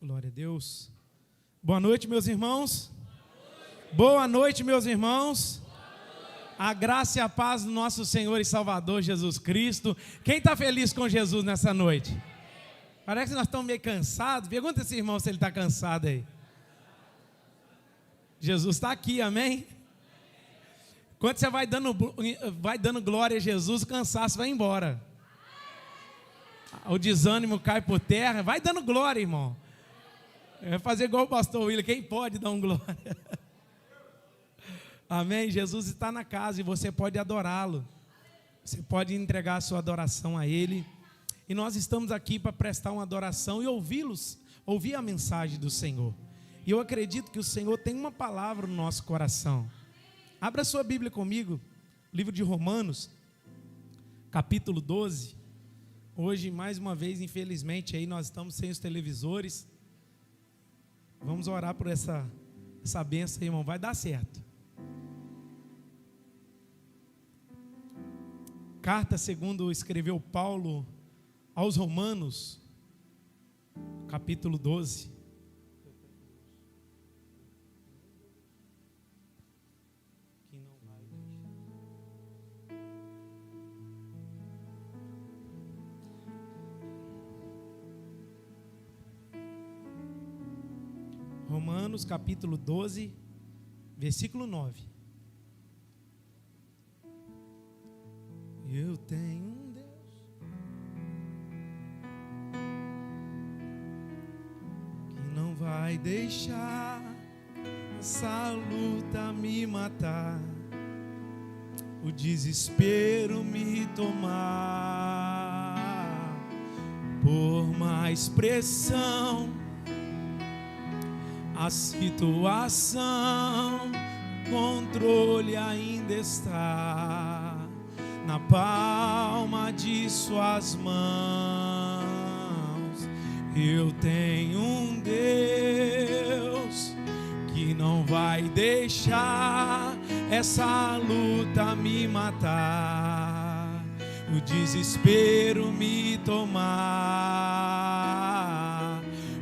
Glória a Deus. Boa noite, meus irmãos. Boa noite, meus irmãos. A graça e a paz do nosso Senhor e Salvador Jesus Cristo. Quem está feliz com Jesus nessa noite? Parece que nós estamos meio cansados. Pergunta esse irmão se ele está cansado aí. Jesus está aqui, amém? Quando você vai dando glória a Jesus, o cansaço vai embora. O desânimo cai por terra. Vai dando glória, irmão. Vai fazer igual o pastor William. Quem pode dar um glória? Amém? Jesus está na casa e você pode adorá-lo. Você pode entregar a sua adoração a Ele. E nós estamos aqui para prestar uma adoração e ouvir a mensagem do Senhor. E eu acredito que o Senhor tem uma palavra no nosso coração. Abra sua Bíblia comigo, livro de Romanos, capítulo 12. Hoje, mais uma vez, infelizmente, aí nós estamos sem os televisores. Vamos orar por essa bênção, irmão. Vai dar certo. Carta segundo escreveu Paulo aos Romanos, capítulo 12. Romanos capítulo 12, versículo 9. Eu tenho um Deus que não vai deixar essa luta me matar, o desespero me tomar, por mais pressão a situação, controle ainda está na palma de suas mãos. Eu tenho um Deus que não vai deixar essa luta me matar, o desespero me tomar,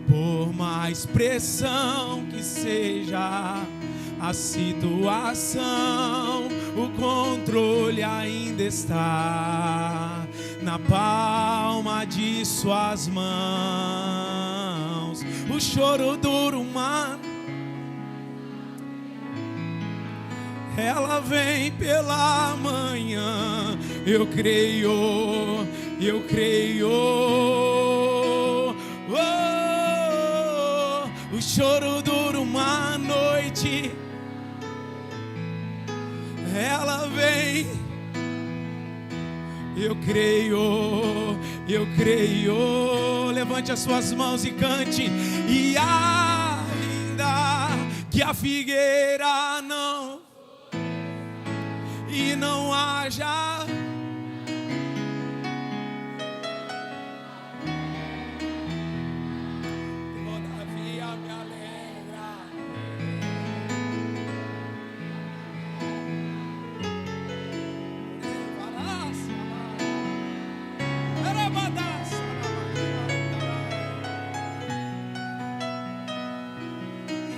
por mais pressão que seja a situação, o controle ainda está na palma de suas mãos. O choro dura uma, ela vem pela manhã. Eu creio, eu creio. O choro dura uma noite, ela vem. Eu creio, eu creio. Levante as suas mãos e cante. E ainda que a figueira não e não haja, todavia me alegra.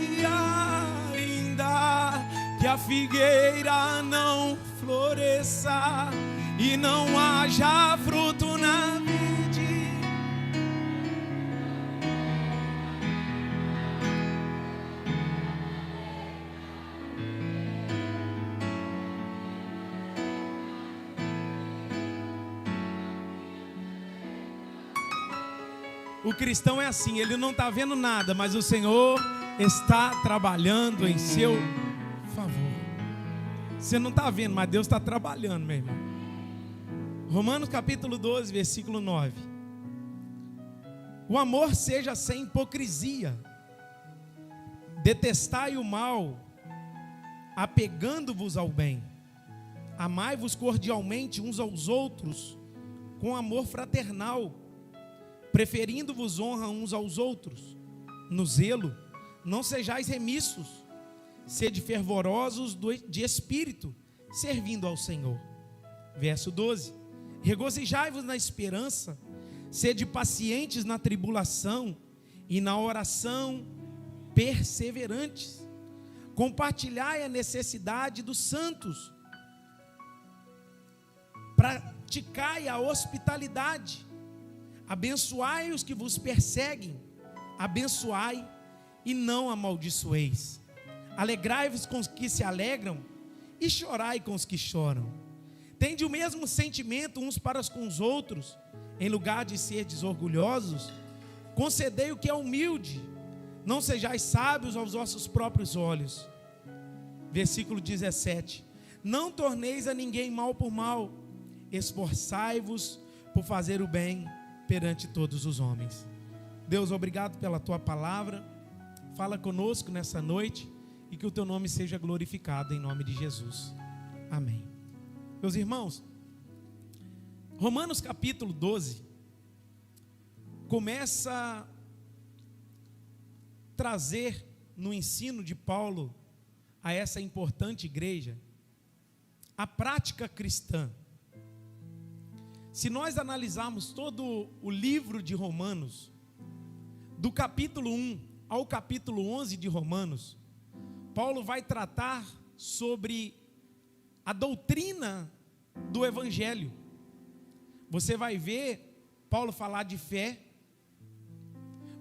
E ainda que a figueira não floresça e não haja fruto na vide, o cristão é assim, ele não está vendo nada, mas o Senhor está trabalhando em seu favor. Você não está vendo, mas Deus está trabalhando, meu irmão. Romanos capítulo 12, versículo 9. O amor seja sem hipocrisia, detestai o mal, apegando-vos ao bem, amai-vos cordialmente uns aos outros, com amor fraternal, preferindo-vos honra uns aos outros, no zelo, não sejais remissos, sede fervorosos de espírito, servindo ao Senhor. Verso 12. Regozijai-vos na esperança, sede pacientes na tribulação e na oração perseverantes. Compartilhai a necessidade dos santos. Praticai a hospitalidade. Abençoai os que vos perseguem. Abençoai e não amaldiçoeis. Alegrai-vos com os que se alegram e chorai com os que choram. Tende o mesmo sentimento uns para com os outros. Em lugar de ser orgulhosos, concedei o que é humilde. Não sejais sábios aos vossos próprios olhos. Versículo 17. Não torneis a ninguém mal por mal. Esforçai-vos por fazer o bem perante todos os homens. Deus, obrigado pela tua palavra. Fala conosco nessa noite e que o teu nome seja glorificado em nome de Jesus. Amém. Meus irmãos, Romanos capítulo 12 começa a trazer no ensino de Paulo a essa importante igreja a prática cristã. Se nós analisarmos todo o livro de Romanos, do capítulo 1 ao capítulo 11 de Romanos, Paulo vai tratar sobre a doutrina do Evangelho. Você vai ver Paulo falar de fé.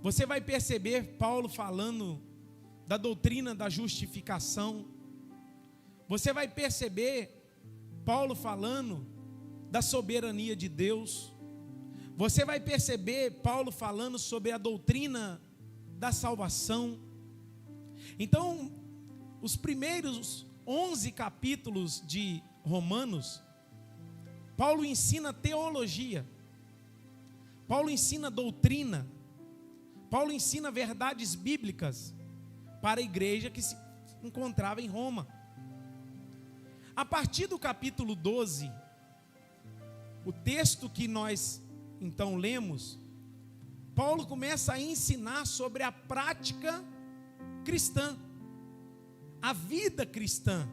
Você vai perceber Paulo falando da doutrina da justificação. Você vai perceber Paulo falando da soberania de Deus. Você vai perceber Paulo falando sobre a doutrina da salvação. Então, os primeiros 11 capítulos de Romanos, Paulo ensina teologia, Paulo ensina doutrina, Paulo ensina verdades bíblicas para a igreja que se encontrava em Roma. A partir do capítulo 12, o texto que nós então lemos, Paulo começa a ensinar sobre a prática cristã, a vida cristã,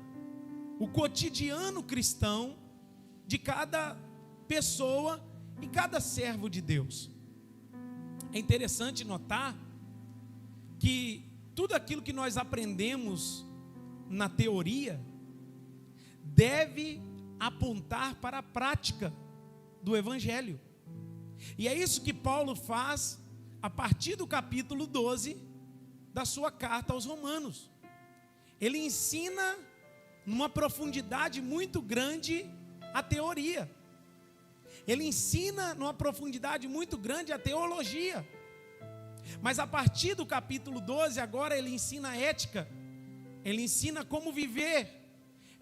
o cotidiano cristão de cada pessoa e cada servo de Deus. É interessante notar que tudo aquilo que nós aprendemos na teoria deve apontar para a prática do Evangelho. E é isso que Paulo faz a partir do capítulo 12 da sua carta aos Romanos. Ele ensina numa profundidade muito grande a teoria. Ele ensina numa profundidade muito grande a teologia. Mas a partir do capítulo 12, agora ele ensina a ética. Ele ensina como viver.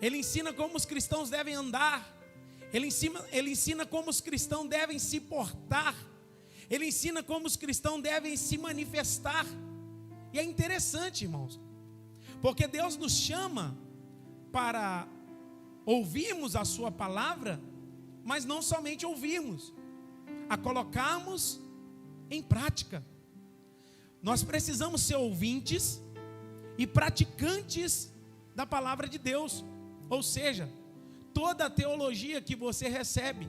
Ele ensina como os cristãos devem andar. Ele ensina como os cristãos devem se portar. Ele ensina como os cristãos devem se manifestar. E é interessante, irmãos, porque Deus nos chama para ouvirmos a sua palavra, mas não somente ouvirmos, a colocarmos em prática. Nós precisamos ser ouvintes e praticantes da palavra de Deus. Ou seja, toda a teologia que você recebe,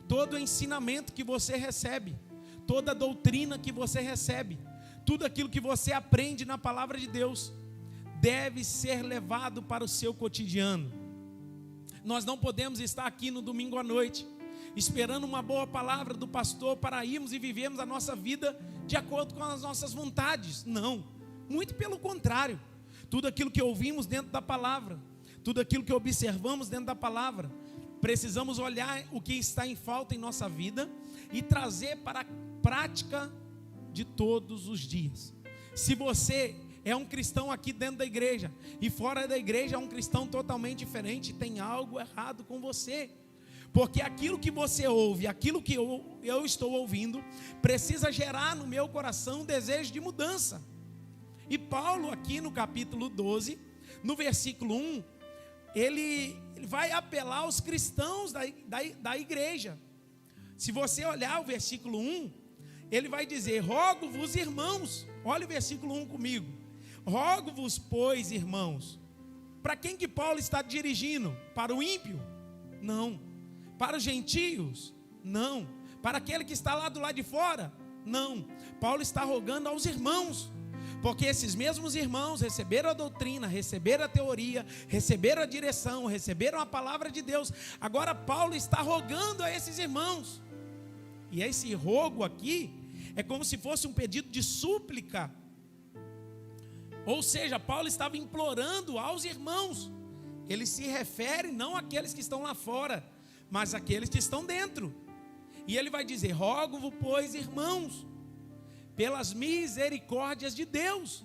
todo o ensinamento que você recebe, toda a doutrina que você recebe, tudo aquilo que você aprende na palavra de Deus, deve ser levado para o seu cotidiano. Nós não podemos estar aqui no domingo à noite, esperando uma boa palavra do pastor para irmos e vivermos a nossa vida de acordo com as nossas vontades. Não, muito pelo contrário. Tudo aquilo que ouvimos dentro da palavra, tudo aquilo que observamos dentro da palavra, precisamos olhar o que está em falta em nossa vida e trazer para a prática de todos os dias. Se você é um cristão aqui dentro da igreja e fora da igreja é um cristão totalmente diferente, tem algo errado com você. Porque aquilo que você ouve, aquilo que eu estou ouvindo, precisa gerar no meu coração um desejo de mudança. E Paulo aqui no capítulo 12, no versículo 1, ele vai apelar aos cristãos da igreja. Se você olhar o versículo 1, ele vai dizer: rogo-vos, irmãos. Olha o versículo 1 comigo. Rogo-vos, pois, irmãos. Para quem que Paulo está dirigindo? Para o ímpio? Não. Para os gentios? Não. Para aquele que está lá do lado de fora? Não, Paulo está rogando aos irmãos, porque esses mesmos irmãos receberam a doutrina, receberam a teoria, receberam a direção, receberam a palavra de Deus. Agora Paulo está rogando a esses irmãos, e esse rogo aqui é como se fosse um pedido de súplica. Ou seja, Paulo estava implorando aos irmãos. Ele se refere não àqueles que estão lá fora, mas àqueles que estão dentro. E ele vai dizer: rogo-vos, pois, irmãos, pelas misericórdias de Deus.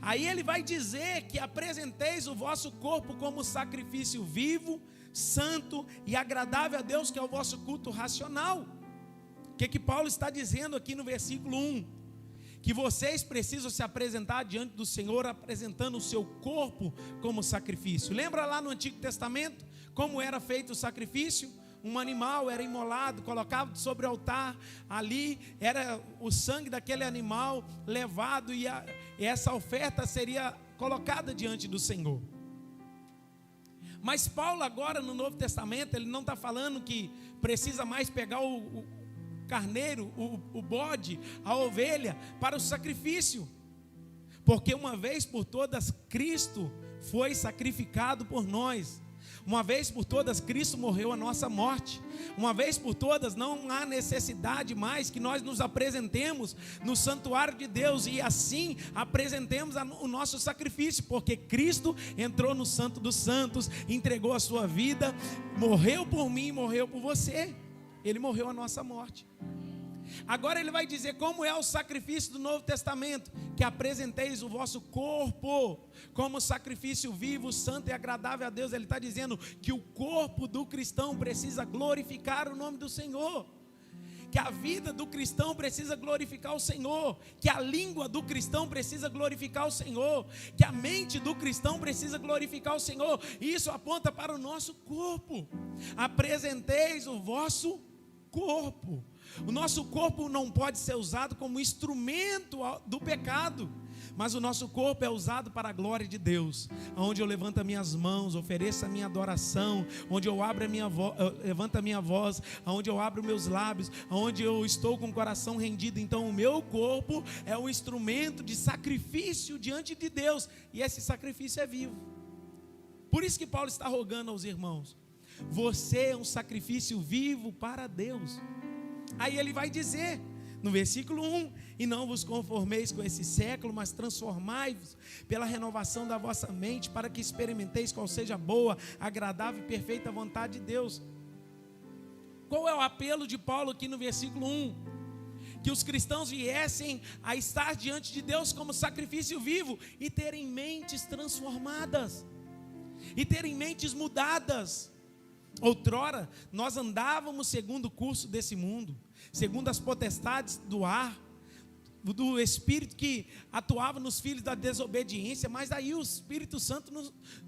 Aí ele vai dizer que apresenteis o vosso corpo como sacrifício vivo, santo e agradável a Deus, que é o vosso culto racional. O que Paulo está dizendo aqui no versículo 1? Que vocês precisam se apresentar diante do Senhor, apresentando o seu corpo como sacrifício. Lembra lá no Antigo Testamento como era feito o sacrifício? Um animal era imolado, colocado sobre o altar, ali era o sangue daquele animal levado, e essa oferta seria colocada diante do Senhor. Mas Paulo agora no Novo Testamento, ele não está falando que precisa mais pegar o carneiro, o bode, a ovelha para o sacrifício, porque uma vez por todas Cristo foi sacrificado por nós. Uma vez por todas Cristo morreu a nossa morte. Uma vez por todas não há necessidade mais que nós nos apresentemos no santuário de Deus e assim apresentemos o nosso sacrifício, porque Cristo entrou no Santo dos Santos, entregou a sua vida, morreu por mim, morreu por você. Ele morreu a nossa morte. Agora ele vai dizer como é o sacrifício do Novo Testamento: que apresenteis o vosso corpo como sacrifício vivo, santo e agradável a Deus. Ele está dizendo que o corpo do cristão precisa glorificar o nome do Senhor, que a vida do cristão precisa glorificar o Senhor, que a língua do cristão precisa glorificar o Senhor, que a mente do cristão precisa glorificar o Senhor. E isso aponta para o nosso corpo. Apresenteis o vosso corpo. O nosso corpo não pode ser usado como instrumento do pecado, mas o nosso corpo é usado para a glória de Deus, onde eu levanto as minhas mãos, ofereço a minha adoração, onde eu abro levanto a minha voz, onde eu abro meus lábios, onde eu estou com o coração rendido. Então o meu corpo é um instrumento de sacrifício diante de Deus, e esse sacrifício é vivo. Por isso que Paulo está rogando aos irmãos: você é um sacrifício vivo para Deus. Aí ele vai dizer no versículo 1: e não vos conformeis com esse século, mas transformai-vos pela renovação da vossa mente, para que experimenteis qual seja a boa, agradável e perfeita vontade de Deus. Qual é o apelo de Paulo aqui no versículo 1? Que os cristãos viessem a estar diante de Deus como sacrifício vivo e terem mentes transformadas, e terem mentes mudadas. Outrora nós andávamos segundo o curso desse mundo, segundo as potestades do ar, do Espírito que atuava nos filhos da desobediência. Mas aí o Espírito Santo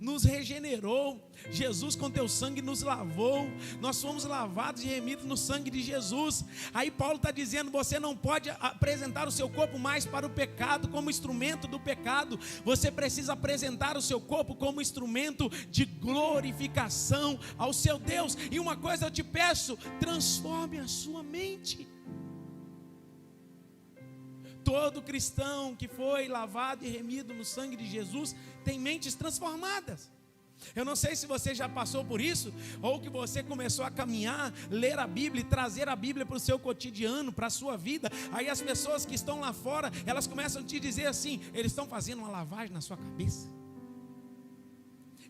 nos regenerou. Jesus com teu sangue nos lavou. Nós fomos lavados e remidos no sangue de Jesus. Aí Paulo está dizendo: você não pode apresentar o seu corpo mais para o pecado, como instrumento do pecado. Você precisa apresentar o seu corpo como instrumento de glorificação ao seu Deus. E uma coisa eu te peço: transforme a sua mente. Todo cristão que foi lavado e remido no sangue de Jesus tem mentes transformadas. Eu não sei se você já passou por isso, ou que você começou a caminhar, ler a Bíblia e trazer a Bíblia para o seu cotidiano, para a sua vida. Aí as pessoas que estão lá fora, elas começam a te dizer assim: eles estão fazendo uma lavagem na sua cabeça,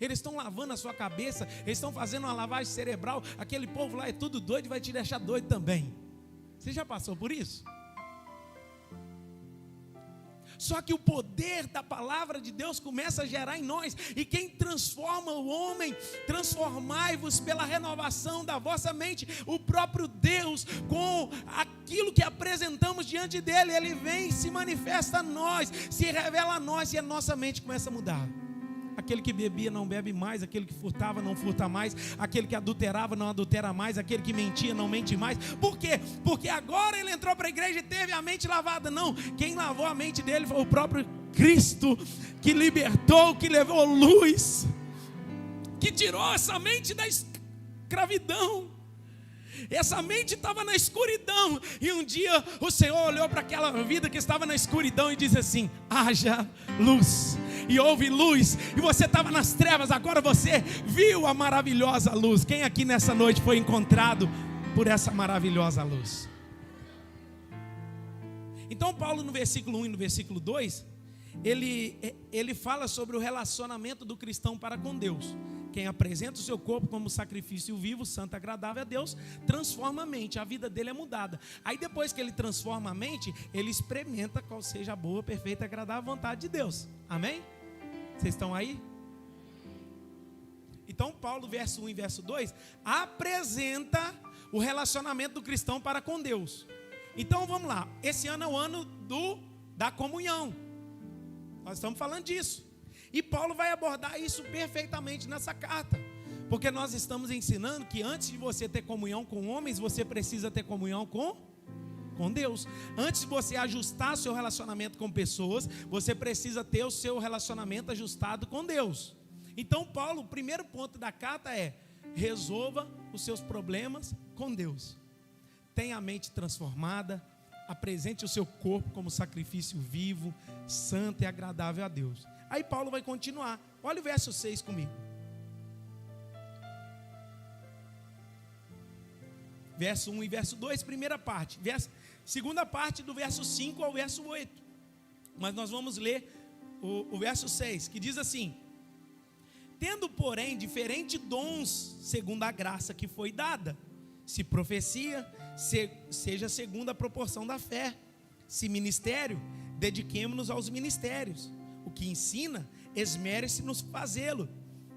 eles estão lavando a sua cabeça, eles estão fazendo uma lavagem cerebral. Aquele povo lá é tudo doido e vai te deixar doido também. Você já passou por isso? Só que o poder da palavra de Deus começa a gerar em nós. E quem transforma o homem? Transformai-vos pela renovação da vossa mente. O próprio Deus, com aquilo que apresentamos diante dele, ele vem e se manifesta a nós, se revela a nós, e a nossa mente começa a mudar. Aquele que bebia não bebe mais, aquele que furtava não furta mais, aquele que adulterava não adultera mais, aquele que mentia não mente mais. Por quê? Porque agora ele entrou para a igreja e teve a mente lavada. Não, quem lavou a mente dele foi o próprio Cristo, que libertou, que levou luz, que tirou essa mente da escravidão. Essa mente estava na escuridão. E um dia o Senhor olhou para aquela vida que estava na escuridão e disse assim: haja luz. E houve luz. E você estava nas trevas, agora você viu a maravilhosa luz. Quem aqui nessa noite foi encontrado por essa maravilhosa luz? Então Paulo, no versículo 1 e no versículo 2, ele fala sobre o relacionamento do cristão para com Deus. Quem apresenta o seu corpo como sacrifício vivo, santo e agradável a Deus, transforma a mente, a vida dele é mudada. Aí depois que ele transforma a mente, ele experimenta qual seja a boa, perfeita e agradável vontade de Deus. Amém? Vocês estão aí? Então Paulo, verso 1 e verso 2, apresenta o relacionamento do cristão para com Deus. Então vamos lá, esse ano é o ano da comunhão. Nós estamos falando disso. E Paulo vai abordar isso perfeitamente nessa carta. Porque nós estamos ensinando que antes de você ter comunhão com homens, você precisa ter comunhão com Deus. Antes de você ajustar seu relacionamento com pessoas, você precisa ter o seu relacionamento ajustado com Deus. Então Paulo, o primeiro ponto da carta é: resolva os seus problemas com Deus. Tenha a mente transformada, apresente o seu corpo como sacrifício vivo, santo e agradável a Deus. Aí Paulo vai continuar. Olha o verso 6 comigo. Verso 1 e verso 2, primeira parte. Segunda parte do verso 5 ao verso 8. Mas nós vamos ler o verso 6, que diz assim: tendo, porém, diferentes dons, segundo a graça que foi dada. Se profecia, seja segundo a proporção da fé. Se ministério, dediquemo-nos aos ministérios. O que ensina, esmere-se nos fazê-lo.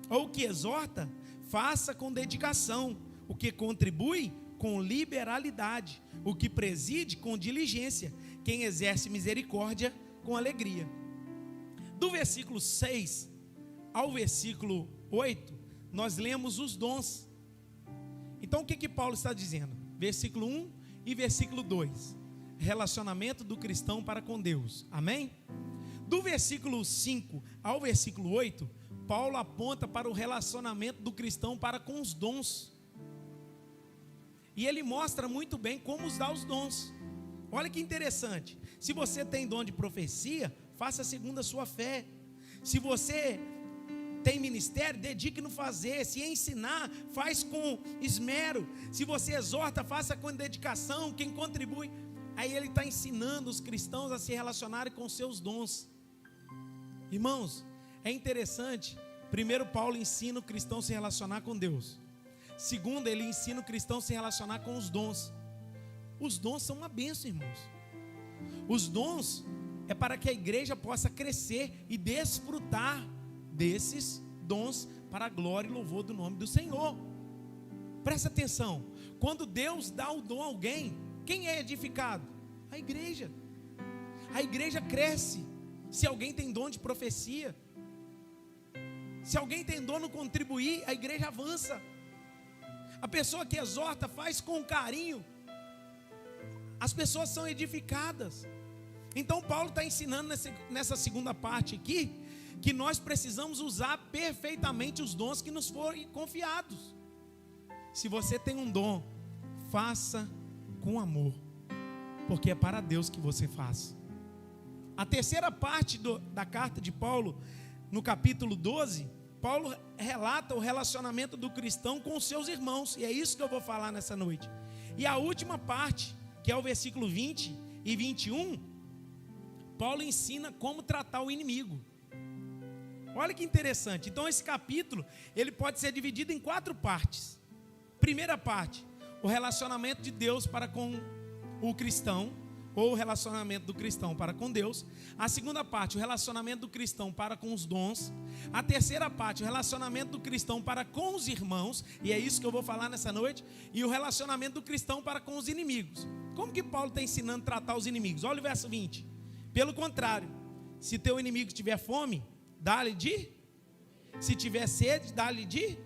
Ou o que exorta, faça com dedicação. O que contribui, com liberalidade. O que preside, com diligência. Quem exerce misericórdia, com alegria. Do versículo 6 ao versículo 8, nós lemos os dons. Então o que Paulo está dizendo? Versículo 1 e versículo 2. Relacionamento do cristão para com Deus. Amém? Do versículo 5 ao versículo 8, Paulo aponta para o relacionamento do cristão para com os dons. E ele mostra muito bem como usar os dons. Olha que interessante. Se você tem dom de profecia, faça segundo a sua fé. Se você tem ministério, dedique no fazer. Se ensinar, faz com esmero. Se você exorta, faça com dedicação. Quem contribui. Aí ele está ensinando os cristãos a se relacionarem com seus dons. Irmãos, é interessante. Primeiro, Paulo ensina o cristão a se relacionar com Deus. Segundo, ele ensina o cristão a se relacionar com os dons. Os dons são uma bênção, irmãos. Os dons é para que a igreja possa crescer e desfrutar desses dons para a glória e louvor do nome do Senhor. Presta atenção. Quando Deus dá o dom a alguém, quem é edificado? A igreja. A igreja cresce. Se alguém tem dom de profecia, se alguém tem dom no contribuir, a igreja avança. A pessoa que exorta faz com carinho, as pessoas são edificadas. Então Paulo está ensinando nessa segunda parte aqui, que nós precisamos usar perfeitamente os dons que nos forem confiados. Se você tem um dom, faça com amor, porque é para Deus que você faz. A terceira parte da carta de Paulo, no capítulo 12, Paulo relata o relacionamento do cristão com os seus irmãos, e é isso que eu vou falar nessa noite. E a última parte, que é o versículo 20 e 21, Paulo ensina como tratar o inimigo. Olha que interessante. Então esse capítulo, ele pode ser dividido em 4 partes. Primeira parte, o relacionamento de Deus para com o cristão, ou o relacionamento do cristão para com Deus. A segunda parte, o relacionamento do cristão para com os dons. A terceira parte, o relacionamento do cristão para com os irmãos, e é isso que eu vou falar nessa noite. E o relacionamento do cristão para com os inimigos. Como que Paulo está ensinando a tratar os inimigos? Olha o verso 20. Pelo contrário, se teu inimigo tiver fome, dá-lhe de. Se tiver sede, dá-lhe de.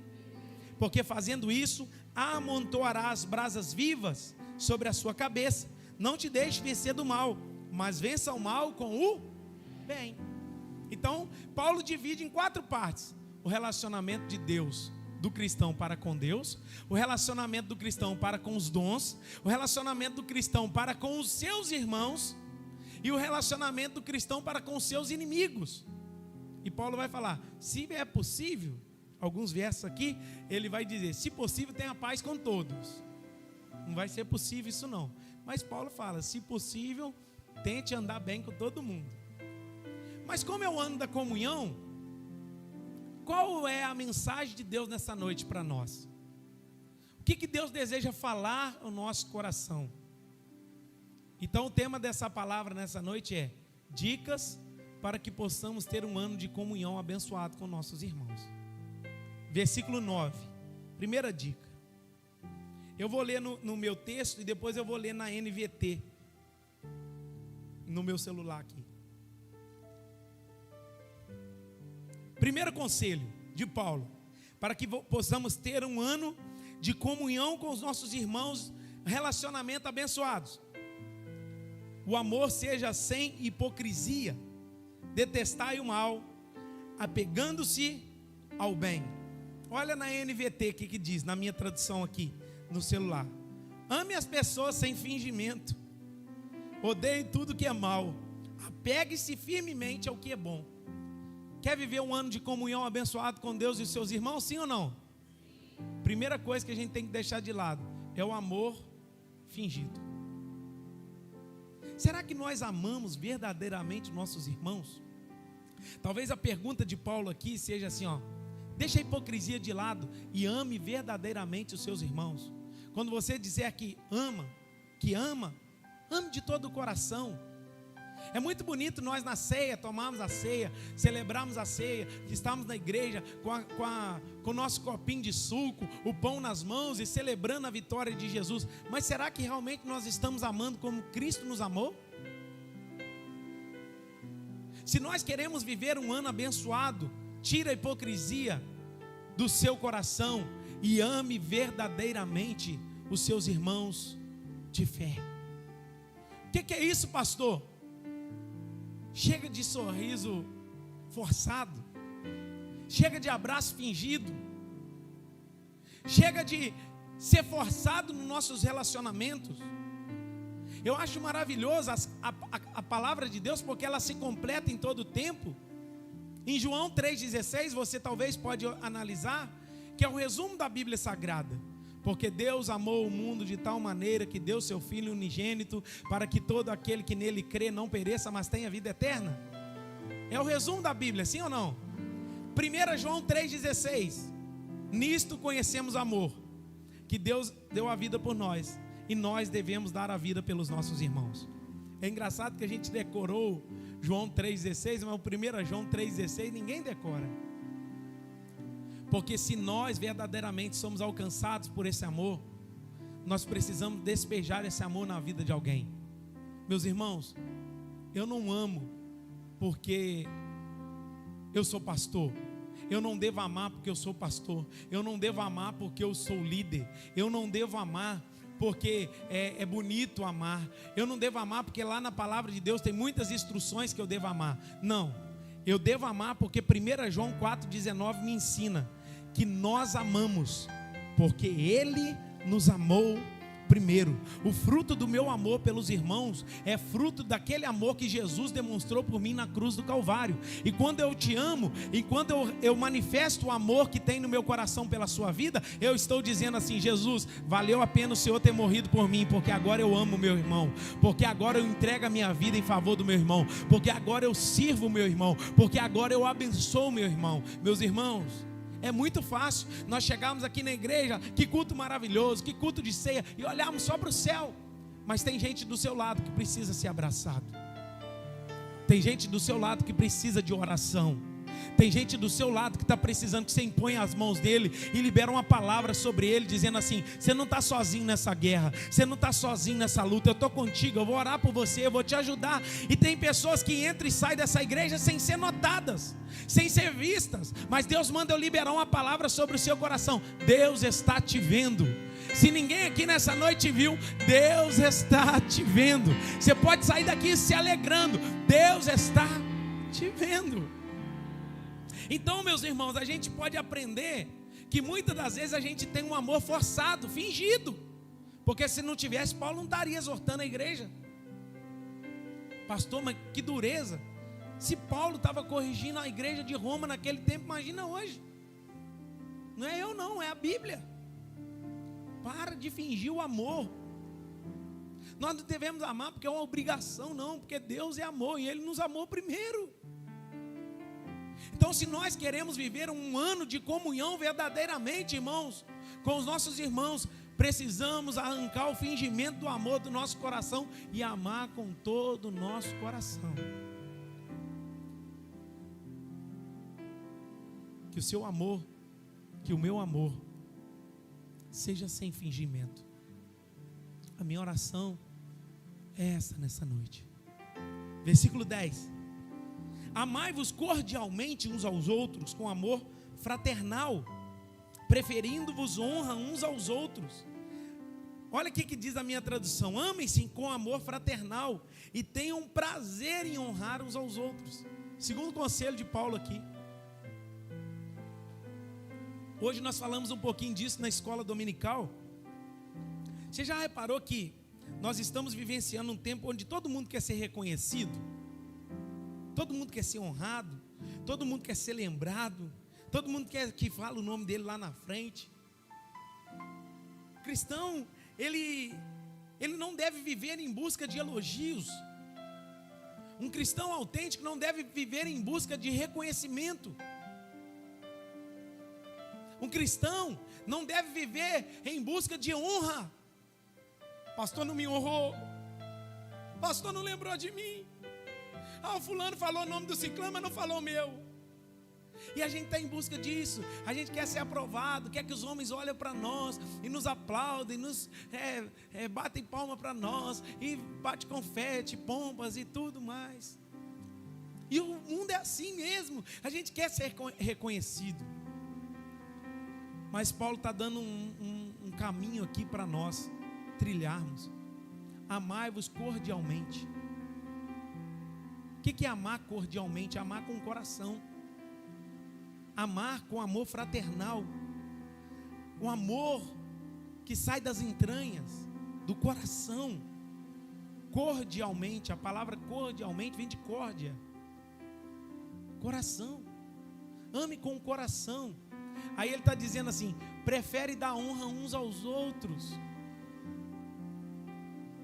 Porque fazendo isso, amontoarás brasas vivas sobre a sua cabeça. Não te deixe vencer do mal, mas vença o mal com o bem. Então, Paulo divide em 4 partes: o relacionamento de Deus, do cristão para com Deus, o relacionamento do cristão para com os dons, o relacionamento do cristão para com os seus irmãos e o relacionamento do cristão para com os seus inimigos. E Paulo vai falar, se é possível, alguns versos aqui, ele vai dizer, se possível tenha paz com todos. Não vai ser possível isso não, mas Paulo fala, se possível, tente andar bem com todo mundo. Mas como é o ano da comunhão, qual é a mensagem de Deus nessa noite para nós? O que Deus deseja falar ao nosso coração? Então o tema dessa palavra nessa noite é dicas para que possamos ter um ano de comunhão abençoado com nossos irmãos. Versículo 9, primeira dica. Eu vou ler no meu texto e depois eu vou ler na NVT, no meu celular aqui. Primeiro conselho de Paulo, para que possamos ter um ano de comunhão com os nossos irmãos, relacionamento abençoados. O amor seja sem hipocrisia, detestai o mal, apegando-se ao bem. Olha na NVT o que diz, na minha tradução aqui, no celular. Ame as pessoas sem fingimento, odeie tudo que é mal, apegue-se firmemente ao que é bom. Quer viver um ano de comunhão abençoado com Deus e os seus irmãos, sim ou não? Primeira coisa que a gente tem que deixar de lado é o amor fingido. Será que nós amamos verdadeiramente nossos irmãos? Talvez a pergunta de Paulo aqui seja assim, deixa a hipocrisia de lado e ame verdadeiramente os seus irmãos. Quando você disser que ama, ame de todo o coração. É muito bonito nós na ceia, tomarmos a ceia, celebrarmos a ceia, estarmos na igreja com o nosso copinho de suco, o pão nas mãos e celebrando a vitória de Jesus. Mas será que realmente nós estamos amando como Cristo nos amou? Se nós queremos viver um ano abençoado, tira a hipocrisia do seu coração e ame verdadeiramente os seus irmãos de fé. O que é isso, pastor? Chega de sorriso forçado, chega de abraço fingido, chega de ser forçado nos nossos relacionamentos. Eu acho maravilhoso a palavra de Deus, porque ela se completa em todo o tempo. Em João 3,16, você talvez pode analisar, que é o resumo da Bíblia Sagrada. Porque Deus amou o mundo de tal maneira que deu seu Filho unigênito, para que todo aquele que nele crê não pereça, mas tenha vida eterna. É o resumo da Bíblia, sim ou não? 1 João 3,16. Nisto conhecemos amor, que Deus deu a vida por nós, e nós devemos dar a vida pelos nossos irmãos. É engraçado que a gente decorou João 3,16, mas o 1 João 3,16 ninguém decora. Porque se nós verdadeiramente somos alcançados por esse amor, nós precisamos despejar esse amor na vida de alguém. Meus irmãos, eu não amo porque eu sou pastor. Eu não devo amar porque eu sou pastor. Eu não devo amar porque eu sou líder. Eu não devo amar porque é bonito amar. Eu não devo amar porque lá na palavra de Deus tem muitas instruções que eu devo amar. Não, eu devo amar porque 1 João 4,19 me ensina que nós amamos porque Ele nos amou primeiro. O fruto do meu amor pelos irmãos é fruto daquele amor que Jesus demonstrou por mim na cruz do Calvário. E quando eu te amo, e quando eu manifesto o amor que tem no meu coração pela sua vida, eu estou dizendo assim: Jesus, valeu a pena o Senhor ter morrido por mim, porque agora eu amo o meu irmão, porque agora eu entrego a minha vida em favor do meu irmão, porque agora eu sirvo o meu irmão, porque agora eu abençoo o meu irmão. Meus irmãos, é muito fácil nós chegarmos aqui na igreja, que culto maravilhoso, que culto de ceia, e olharmos só para o céu. Mas tem gente do seu lado que precisa ser abraçado. Tem gente do seu lado que precisa de oração. Tem gente do seu lado que está precisando que você imponha as mãos dele e libera uma palavra sobre ele, dizendo assim: você não está sozinho nessa guerra, você não está sozinho nessa luta, eu estou contigo, eu vou orar por você, eu vou te ajudar. E tem pessoas que entram e saem dessa igreja sem ser notadas, sem ser vistas, mas Deus manda eu liberar uma palavra sobre o seu coração. Deus está te vendo. Se ninguém aqui nessa noite viu, Deus está te vendo. Você pode sair daqui se alegrando, Deus está te vendo. Então, meus irmãos, a gente pode aprender que muitas das vezes a gente tem um amor forçado, fingido, porque se não tivesse, Paulo não estaria exortando a igreja. Pastor, mas que dureza. Se Paulo estava corrigindo a igreja de Roma naquele tempo, imagina hoje. Não é eu não, é a Bíblia. Para de fingir o amor. Nós não devemos amar porque é uma obrigação, não, porque Deus é amor e Ele nos amou primeiro. Então, se nós queremos viver um ano de comunhão verdadeiramente, irmãos, com os nossos irmãos, precisamos arrancar o fingimento do amor do nosso coração e amar com todo o nosso coração. Que o seu amor, que o meu amor, seja sem fingimento. A minha oração é essa nessa noite. Versículo 10. Amai-vos cordialmente uns aos outros com amor fraternal, preferindo-vos honra uns aos outros. Olha o que diz a minha tradução: amem-se com amor fraternal e tenham prazer em honrar uns aos outros. Segundo o conselho de Paulo aqui. Hoje nós falamos um pouquinho disso na escola dominical. Você já reparou que nós estamos vivenciando um tempo onde todo mundo quer ser reconhecido? Todo mundo quer ser honrado, todo mundo quer ser lembrado, todo mundo quer que fale o nome dele lá na frente. O cristão, ele não deve viver em busca de elogios. Um cristão autêntico não deve viver em busca de reconhecimento. Um cristão não deve viver em busca de honra. Pastor não me honrou, pastor não lembrou de mim. O fulano falou o nome do ciclano, mas não falou o meu. E a gente está em busca disso. A gente quer ser aprovado, quer que os homens olhem para nós e nos aplaudem, nos batem palma para nós, e bate confete, pompas e tudo mais. E o mundo é assim mesmo. A gente quer ser reconhecido. Mas Paulo está dando um caminho aqui para nós trilharmos. Amai-vos cordialmente. O que é amar cordialmente? Amar com o coração. Amar com amor fraternal. O amor que sai das entranhas, do coração. Cordialmente, a palavra cordialmente vem de córdia. Coração. Ame com o coração. Aí ele está dizendo assim: prefere dar honra uns aos outros.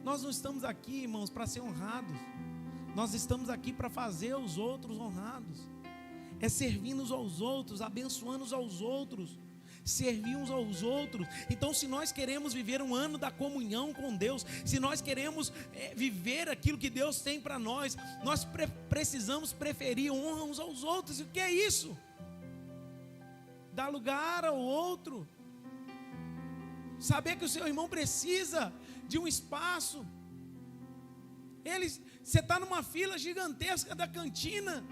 Nós não estamos aqui, irmãos, para ser honrados. Nós estamos aqui para fazer os outros honrados. É servir uns aos outros, abençoando uns aos outros, servir uns aos outros. Então, se nós queremos viver um ano da comunhão com Deus, se nós queremos viver aquilo que Deus tem para nós, nós precisamos preferir honra uns aos outros. E o que é isso? Dar lugar ao outro, saber que o seu irmão precisa de um espaço. Você está numa fila gigantesca da cantina,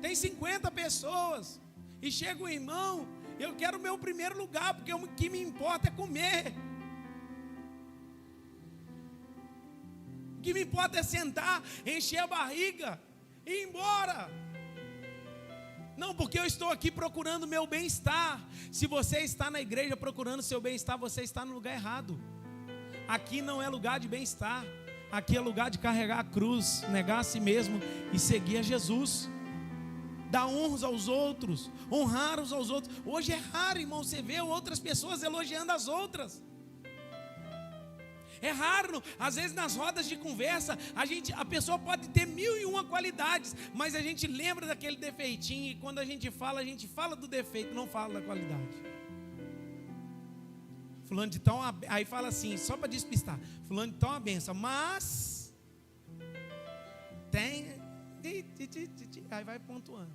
tem 50 pessoas, e chega o irmão: eu quero o meu primeiro lugar, porque o que me importa é comer, o que me importa é sentar, encher a barriga e ir embora. Não, porque eu estou aqui procurando o meu bem-estar. Se você está na igreja procurando o seu bem-estar, você está no lugar errado. Aqui não é lugar de bem-estar. Aqui é lugar de carregar a cruz, negar a si mesmo e seguir a Jesus. Dar honra aos outros, honrar uns aos outros. Hoje é raro, irmão, você vê outras pessoas elogiando as outras. É raro, às vezes nas rodas de conversa, a pessoa pode ter 1001 qualidades, mas a gente lembra daquele defeitinho, e quando a gente fala do defeito, não fala da qualidade. Fulano de tal, aí fala assim, só para despistar: fulano de tal é uma benção, mas tem, aí vai pontuando.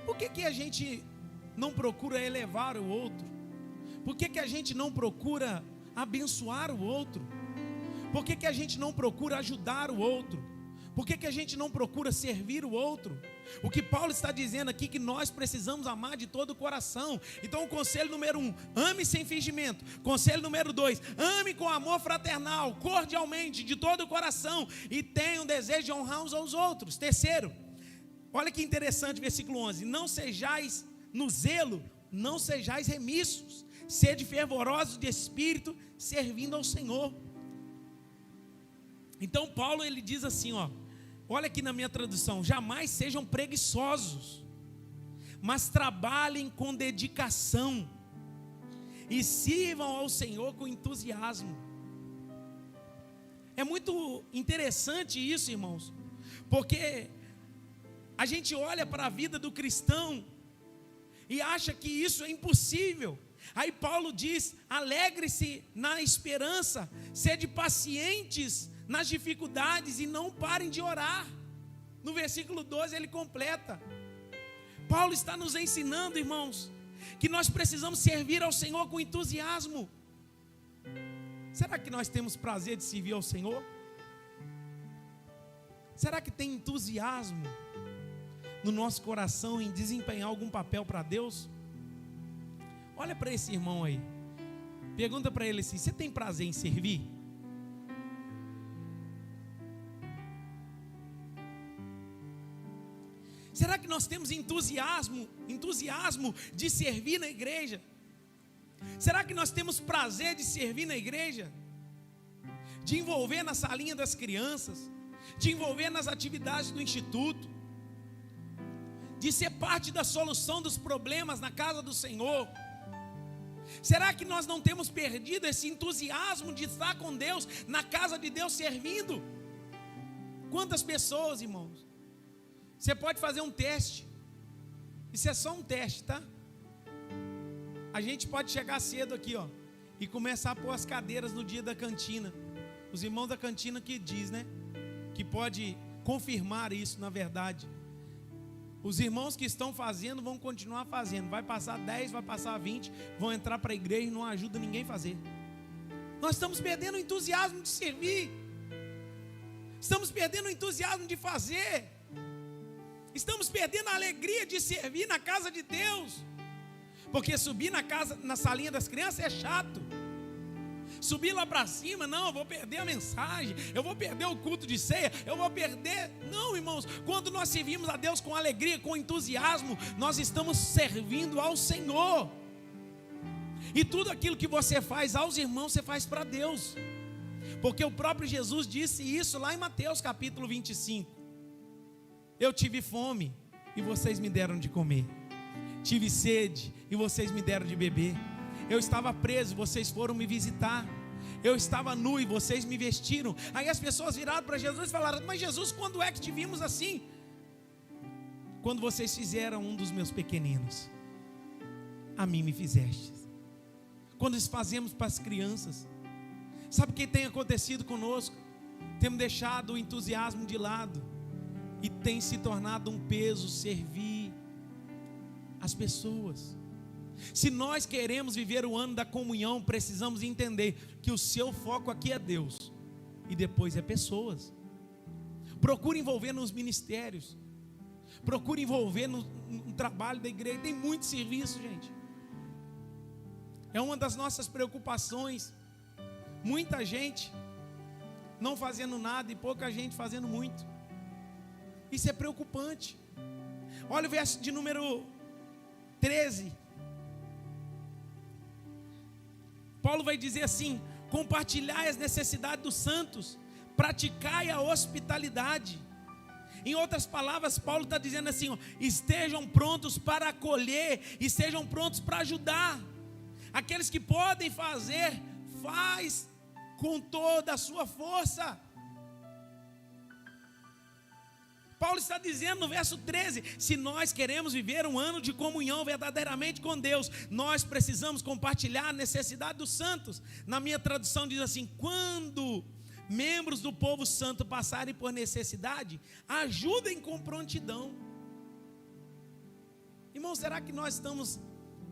Por que a gente não procura elevar o outro? Por que a gente não procura abençoar o outro? Por que a gente não procura ajudar o outro? Por que a gente não procura servir o outro? O que Paulo está dizendo aqui é que nós precisamos amar de todo o coração. Então o conselho número 1, ame sem fingimento. Conselho número 2, ame com amor fraternal, cordialmente, de todo o coração, e tenha um desejo de honrar uns aos outros. Terceiro, olha que interessante, versículo 11: não sejais no zelo, não sejais remissos, sede fervorosos de espírito, servindo ao Senhor. Então Paulo ele diz assim, olha aqui na minha tradução: jamais sejam preguiçosos, mas trabalhem com dedicação e sirvam ao Senhor com entusiasmo. É muito interessante isso, irmãos, porque a gente olha para a vida do cristão e acha que isso é impossível. Aí Paulo diz: alegre-se na esperança, sede pacientes nas dificuldades e não parem de orar. No versículo 12 ele completa. Paulo está nos ensinando, irmãos, que nós precisamos servir ao Senhor com entusiasmo. Será que nós temos prazer de servir ao Senhor? Será que tem entusiasmo no nosso coração em desempenhar algum papel para Deus? Olha para esse irmão aí, pergunta para ele assim: você tem prazer em servir? Será que nós temos entusiasmo de servir na igreja? Será que nós temos prazer de servir na igreja? De envolver na salinha das crianças, de envolver nas atividades do instituto, de ser parte da solução dos problemas na casa do Senhor? Será que nós não temos perdido esse entusiasmo de estar com Deus, na casa de Deus servindo? Quantas pessoas, irmãos? Você pode fazer um teste, isso é só um teste, tá? A gente pode chegar cedo aqui, e começar a pôr as cadeiras no dia da cantina. Os irmãos da cantina que diz, né? Que pode confirmar isso, na verdade. Os irmãos que estão fazendo vão continuar fazendo. Vai passar 10, vai passar 20, vão entrar para a igreja e não ajuda ninguém a fazer. Nós estamos perdendo o entusiasmo de servir. Estamos perdendo o entusiasmo de fazer. Estamos perdendo a alegria de servir na casa de Deus. Porque subir na salinha das crianças é chato. Subir lá para cima, não, eu vou perder a mensagem, eu vou perder o culto de ceia, eu vou perder. Não, irmãos, quando nós servimos a Deus com alegria, com entusiasmo, nós estamos servindo ao Senhor. E tudo aquilo que você faz aos irmãos, você faz para Deus. Porque o próprio Jesus disse isso lá em Mateus capítulo 25. Eu tive fome e vocês me deram de comer. Tive sede e vocês me deram de beber. Eu estava preso, vocês foram me visitar. Eu estava nu e vocês me vestiram. Aí as pessoas viraram para Jesus e falaram: mas Jesus, quando é que te vimos assim? Quando vocês fizeram um dos meus pequeninos, a mim me fizestes. Quando nós fazemos para as crianças. Sabe o que tem acontecido conosco? Temos deixado o entusiasmo de lado e tem se tornado um peso servir as pessoas. Se nós queremos viver o ano da comunhão, precisamos entender que o seu foco aqui é Deus e depois é pessoas. Procure envolver nos ministérios, procure envolver no trabalho da igreja. Tem muito serviço, gente. É uma das nossas preocupações. Muita gente não fazendo nada e pouca gente fazendo muito. Isso é preocupante. Olha o verso de número 13. Paulo vai dizer assim: compartilhai as necessidades dos santos, praticai a hospitalidade. Em outras palavras, Paulo está dizendo assim: estejam prontos para acolher, estejam prontos para ajudar. Aqueles que podem fazer, faz com toda a sua força. Paulo está dizendo no verso 13: se nós queremos viver um ano de comunhão verdadeiramente com Deus, nós precisamos compartilhar a necessidade dos santos. Na minha tradução diz assim: quando membros do povo santo passarem por necessidade, ajudem com prontidão. Irmão, será que nós estamos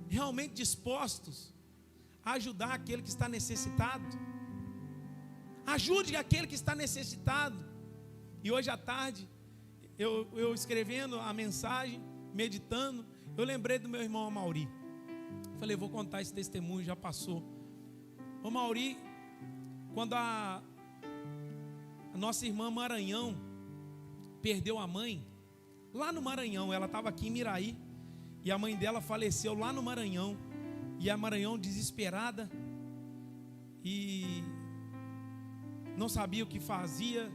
realmente dispostos a ajudar aquele que está necessitado? Ajude aquele que está necessitado. E hoje à tarde, eu escrevendo a mensagem, meditando, eu lembrei do meu irmão Amauri. Falei: vou contar esse testemunho, já passou. O Amauri, quando a nossa irmã Maranhão perdeu a mãe, lá no Maranhão, ela estava aqui em Miraí, E a mãe dela faleceu lá no Maranhão. E a Maranhão desesperada. E não sabia o que fazia.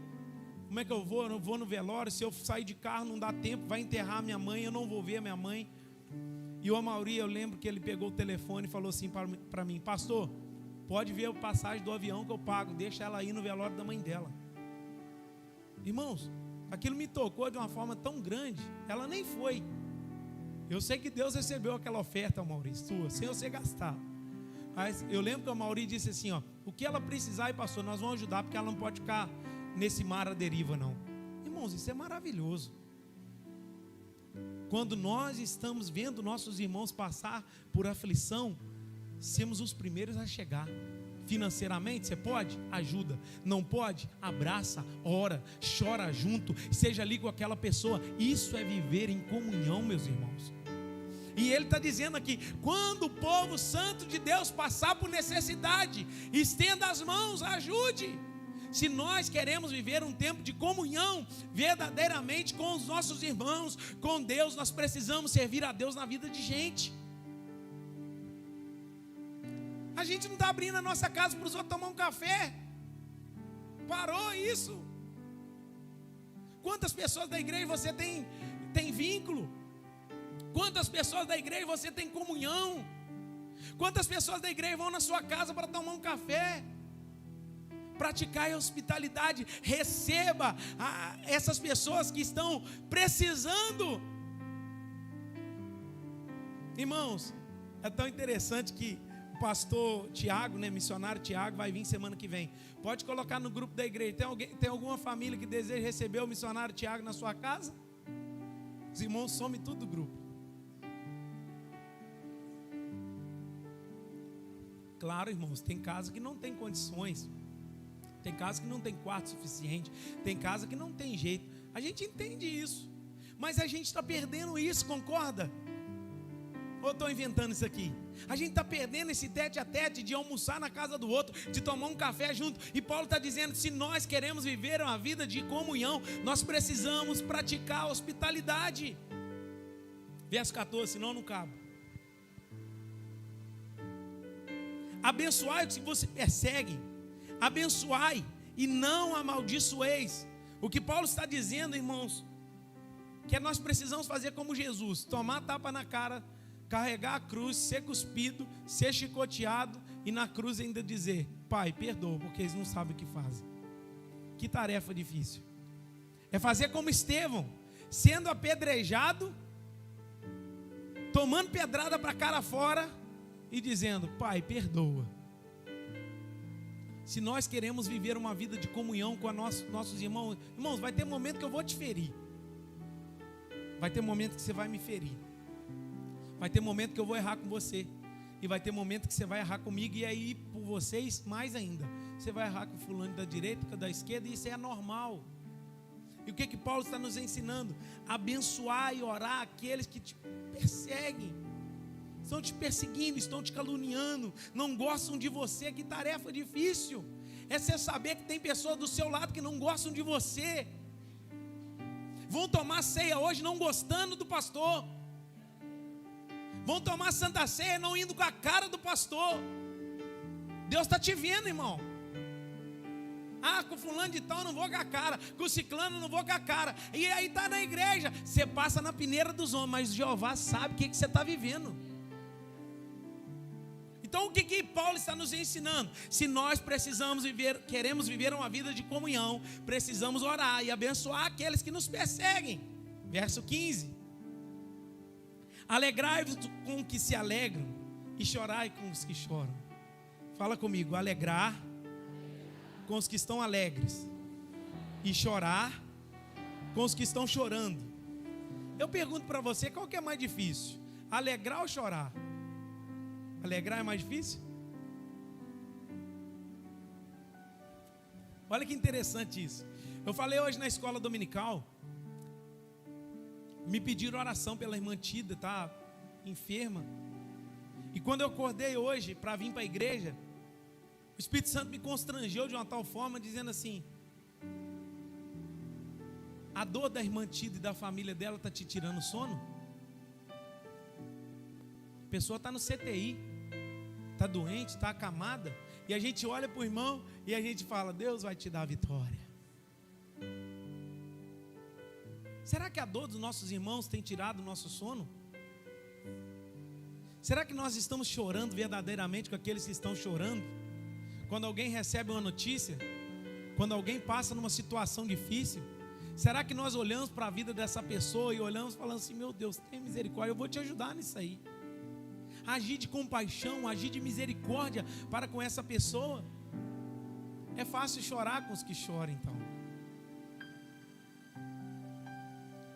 Como é que eu vou? Eu não vou no velório. Se eu sair de carro não dá tempo. Vai enterrar minha mãe. Eu não vou ver a minha mãe. E o Amaury, eu lembro que ele pegou o telefone e falou assim para mim: pastor, pode ver a passagem do avião que eu pago. Deixa ela ir no velório da mãe dela. Irmãos, aquilo me tocou de uma forma tão grande. Ela nem foi. Eu sei que Deus recebeu aquela oferta, Amaury, sua, sem você gastar. Mas eu lembro que o Amaury disse assim, ó: o que ela precisar, pastor, nós vamos ajudar, porque ela não pode ficar nesse mar à deriva, não. Irmãos, isso é maravilhoso. Quando nós estamos vendo nossos irmãos passar por aflição, sermos os primeiros a chegar. Financeiramente, você pode? Ajuda. Não pode? Abraça, ora, chora junto, seja ali com aquela pessoa. Isso é viver em comunhão, meus irmãos. E ele está dizendo aqui: quando o povo santo de Deus passar por necessidade, estenda as mãos, ajude. Se nós queremos viver um tempo de comunhão verdadeiramente com os nossos irmãos, com Deus, nós precisamos servir a Deus na vida de gente. A gente não está abrindo a nossa casa para os outros tomar um café. Parou isso. Quantas pessoas da igreja você tem vínculo? Quantas pessoas da igreja você tem comunhão? Quantas pessoas da igreja vão na sua casa para tomar um café? Praticar a hospitalidade. Receba essas pessoas que estão precisando. Irmãos, é tão interessante que o pastor Tiago, missionário Tiago, vai vir semana que vem. Pode colocar no grupo da igreja. Tem alguma família que deseja receber o missionário Tiago na sua casa? Os irmãos somem tudo do grupo. Claro, irmãos, tem casa que não tem condições. Tem casa que não tem quarto suficiente. Tem casa que não tem jeito. A gente entende isso. Mas a gente está perdendo isso, concorda? Ou estou inventando isso aqui? A gente está perdendo esse tete a tete de almoçar na casa do outro, de tomar um café junto. E Paulo está dizendo: se nós queremos viver uma vida de comunhão, nós precisamos praticar a hospitalidade. Verso 14, senão não cabe. Abençoai os que você persegue. Abençoai e não amaldiçoeis. O que Paulo está dizendo, irmãos, que nós precisamos fazer como Jesus: tomar tapa na cara, carregar a cruz, ser cuspido, ser chicoteado e na cruz ainda dizer: Pai, perdoa, porque eles não sabem o que fazem. Que tarefa difícil. É fazer como Estevão, sendo apedrejado, tomando pedrada para cara fora e dizendo: Pai, perdoa. Se nós queremos viver uma vida de comunhão com nossos irmãos, vai ter momento que eu vou te ferir. Vai ter momento que você vai me ferir. Vai ter momento que eu vou errar com você. E vai ter momento que você vai errar comigo. E aí, por vocês, mais ainda. Você vai errar com o fulano da direita, com o da esquerda. E isso é normal. E o que Paulo está nos ensinando? Abençoar e orar aqueles que te perseguem. Estão te perseguindo, estão te caluniando, não gostam de você. Que tarefa difícil. É você saber que tem pessoas do seu lado que não gostam de você. Vão tomar ceia hoje não gostando do pastor. Vão tomar santa ceia não indo com a cara do pastor. Deus está te vendo, irmão. Com fulano de tal não vou com a cara, com o ciclano não vou com a cara. E aí está na igreja, você passa na peneira dos homens, mas Jeová sabe o que você está vivendo. Então o que Paulo está nos ensinando? Se nós queremos viver uma vida de comunhão, precisamos orar e abençoar aqueles que nos perseguem. Verso 15: alegrai-vos com os que se alegram e chorai com os que choram. Fala comigo: alegrar com os que estão alegres e chorar com os que estão chorando. Eu pergunto para você, qual que é mais difícil? Alegrar ou chorar? Alegrar é mais difícil? Olha que interessante isso. Eu falei hoje na escola dominical. Me pediram oração pela irmã Tida, tá enferma. E quando eu acordei hoje para vir para a igreja, o Espírito Santo me constrangeu de uma tal forma, dizendo assim: a dor da irmã Tida e da família dela está te tirando sono? pessoa está no CTI, está doente, está acamada, e a gente olha para o irmão e a gente fala: Deus vai te dar a vitória. Será que a dor dos nossos irmãos tem tirado o nosso sono? Será que nós estamos chorando verdadeiramente com aqueles que estão chorando? Quando alguém recebe uma notícia, quando alguém passa numa situação difícil, será que nós olhamos para a vida dessa pessoa e olhamos falando assim: meu Deus, tenha misericórdia, eu vou te ajudar nisso aí. Agir de compaixão, agir de misericórdia para com essa pessoa. É fácil chorar com os que choram, então.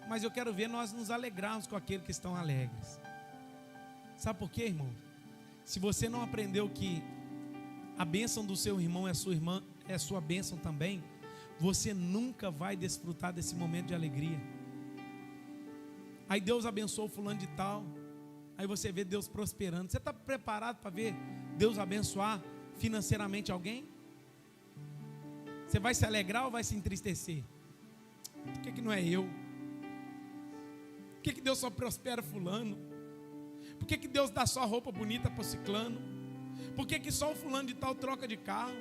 Mas eu quero ver nós nos alegrarmos com aqueles que estão alegres. Sabe por quê, irmão? Se você não aprendeu que a bênção do seu irmão é sua irmã, é sua bênção também, você nunca vai desfrutar desse momento de alegria. Aí Deus abençoou fulano de tal, aí você vê Deus prosperando. Você está preparado para ver Deus abençoar financeiramente alguém? Você vai se alegrar ou vai se entristecer? Por que não é eu? Por que Deus só prospera fulano? Por que Deus dá só roupa bonita para o ciclano? Por que só o fulano de tal troca de carro?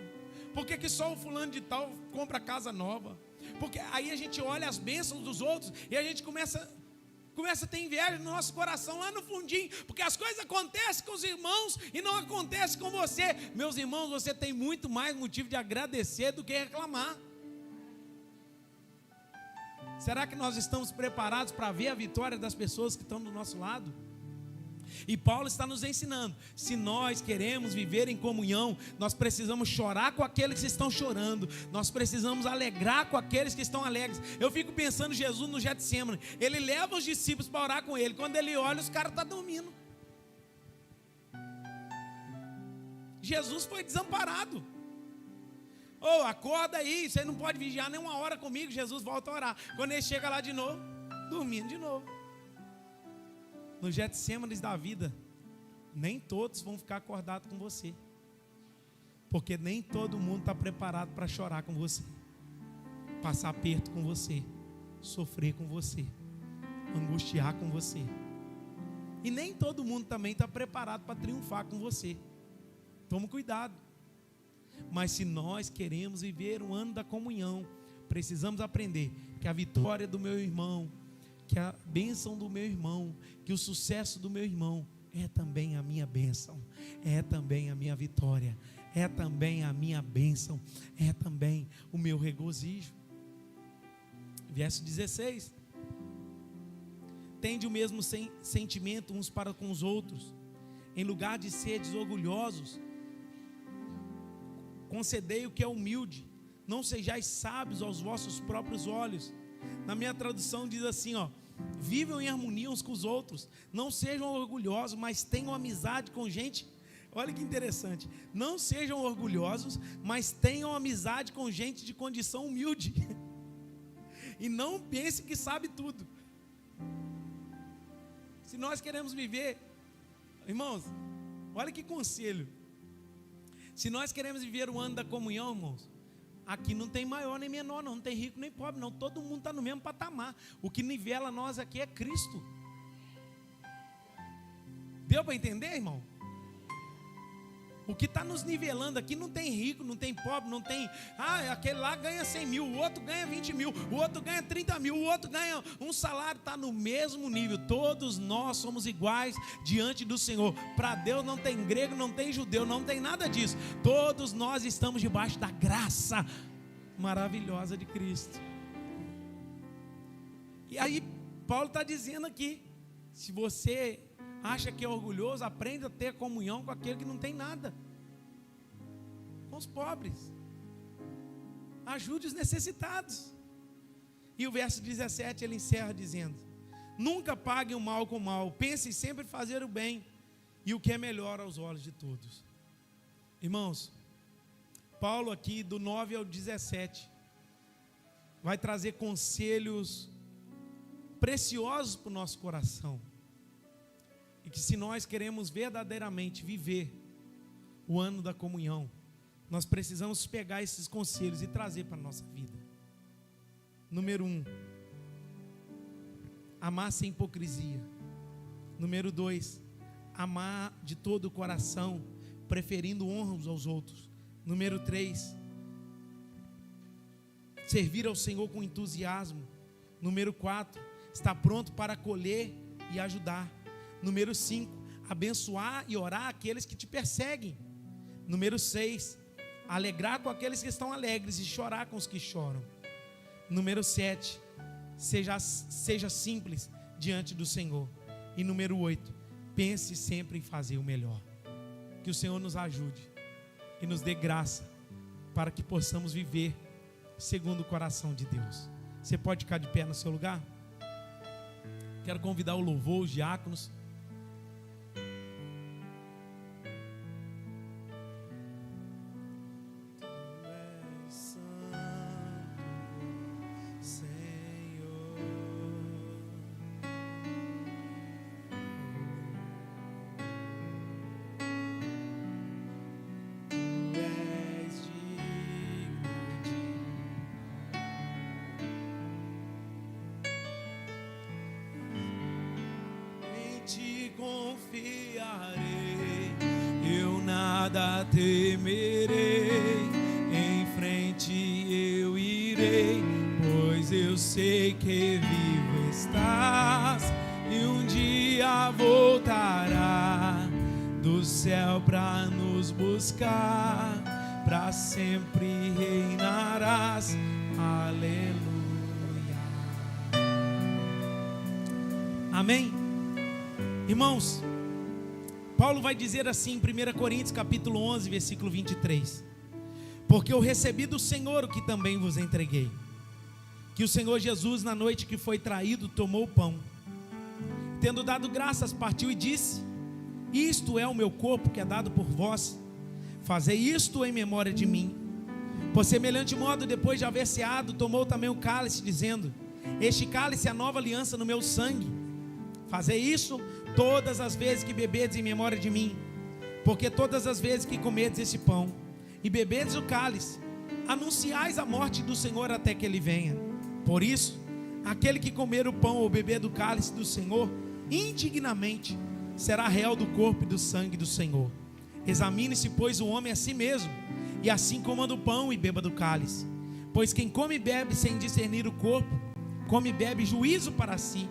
Por que só o fulano de tal compra casa nova? Porque aí a gente olha as bênçãos dos outros e a gente começa a ter inveja no nosso coração lá no fundinho, porque as coisas acontecem com os irmãos e não acontecem com você. Meus irmãos, você tem muito mais motivo de agradecer do que reclamar. Será que nós estamos preparados para ver a vitória das pessoas que estão do nosso lado? E Paulo está nos ensinando: se nós queremos viver em comunhão, nós precisamos chorar com aqueles que estão chorando, nós precisamos alegrar com aqueles que estão alegres. Eu fico pensando Jesus no Getsemane, ele leva os discípulos para orar com ele, quando ele olha, os caras estão dormindo. Jesus foi desamparado. Acorda aí, você não pode vigiar nem uma hora comigo. Jesus volta a orar, quando ele chega lá de novo, dormindo de novo. No Getsemane da vida, nem todos vão ficar acordados com você, porque nem todo mundo está preparado para chorar com você, passar aperto com você, sofrer com você, angustiar com você. E nem todo mundo também está preparado para triunfar com você. Tome cuidado. Mas se nós queremos viver um ano da comunhão, precisamos aprender que a vitória do meu irmão, que a bênção do meu irmão, que o sucesso do meu irmão é também a minha bênção, é também a minha vitória, é também a minha bênção, é também o meu regozijo. Verso 16: tende o mesmo sentimento uns para com os outros, em lugar de seres orgulhosos, concedei o que é humilde, não sejais sábios aos vossos próprios olhos. Na minha tradução diz assim, vivam em harmonia uns com os outros, não sejam orgulhosos, mas tenham amizade com gente. Olha que interessante, não sejam orgulhosos, mas tenham amizade com gente de condição humilde, e não pense que sabe tudo. Se nós queremos viver, irmãos, olha que conselho, se nós queremos viver o ano da comunhão, irmãos, aqui não tem maior nem menor, não tem rico nem pobre, não. Todo mundo está no mesmo patamar. O que nivela nós aqui é Cristo. Deu para entender, irmão? O que está nos nivelando aqui não tem rico, não tem pobre, não tem... aquele lá ganha 100 mil, o outro ganha 20 mil, o outro ganha 30 mil, o outro ganha um salário, está no mesmo nível. Todos nós somos iguais diante do Senhor. Para Deus não tem grego, não tem judeu, não tem nada disso. Todos nós estamos debaixo da graça maravilhosa de Cristo. E aí Paulo está dizendo aqui, se você acha que é orgulhoso, aprenda a ter comunhão com aquele que não tem nada, com os pobres, ajude os necessitados. E o verso 17 ele encerra dizendo: nunca paguem o mal com o mal, pensem sempre em fazer o bem e o que é melhor aos olhos de todos. Irmãos, Paulo aqui do 9 ao 17 vai trazer conselhos preciosos para o nosso coração. E que se nós queremos verdadeiramente viver o ano da comunhão, nós precisamos pegar esses conselhos e trazer para a nossa vida. Número 1, amar sem hipocrisia. Número 2, amar de todo o coração, preferindo honra uns aos outros. Número 3, servir ao Senhor com entusiasmo. Número 4, estar pronto para acolher e ajudar. Número 5, abençoar e orar aqueles que te perseguem. Número 6, alegrar com aqueles que estão alegres e chorar com os que choram. Número 7, seja simples diante do Senhor. E número 8, pense sempre em fazer o melhor. Que o Senhor nos ajude e nos dê graça para que possamos viver segundo o coração de Deus. Você pode ficar de pé no seu lugar? Quero convidar o louvor, os diáconos. Confiarei, eu nada temerei, em frente eu irei, pois eu sei que vivo estás, e um dia voltará do céu para nos buscar, para sempre reinarás, aleluia. Amém? Irmãos, Paulo vai dizer assim em 1 Coríntios capítulo 11, versículo 23: porque eu recebi do Senhor o que também vos entreguei, que o Senhor Jesus, na noite que foi traído, tomou o pão, tendo dado graças, partiu e disse: isto é o meu corpo que é dado por vós, fazei isto em memória de mim. Por semelhante modo, depois de haver ceado, tomou também o cálice, dizendo: este cálice é a nova aliança no meu sangue, fazei isso todas as vezes que bebedes em memória de mim. Porque todas as vezes que comedes esse pão e bebedes o cálice, anunciais a morte do Senhor até que ele venha. Por isso, aquele que comer o pão ou beber do cálice do Senhor indignamente será réu do corpo e do sangue do Senhor. Examine-se, pois, o homem a si mesmo, e assim coma do pão e beba do cálice. Pois quem come e bebe sem discernir o corpo, come e bebe juízo para si.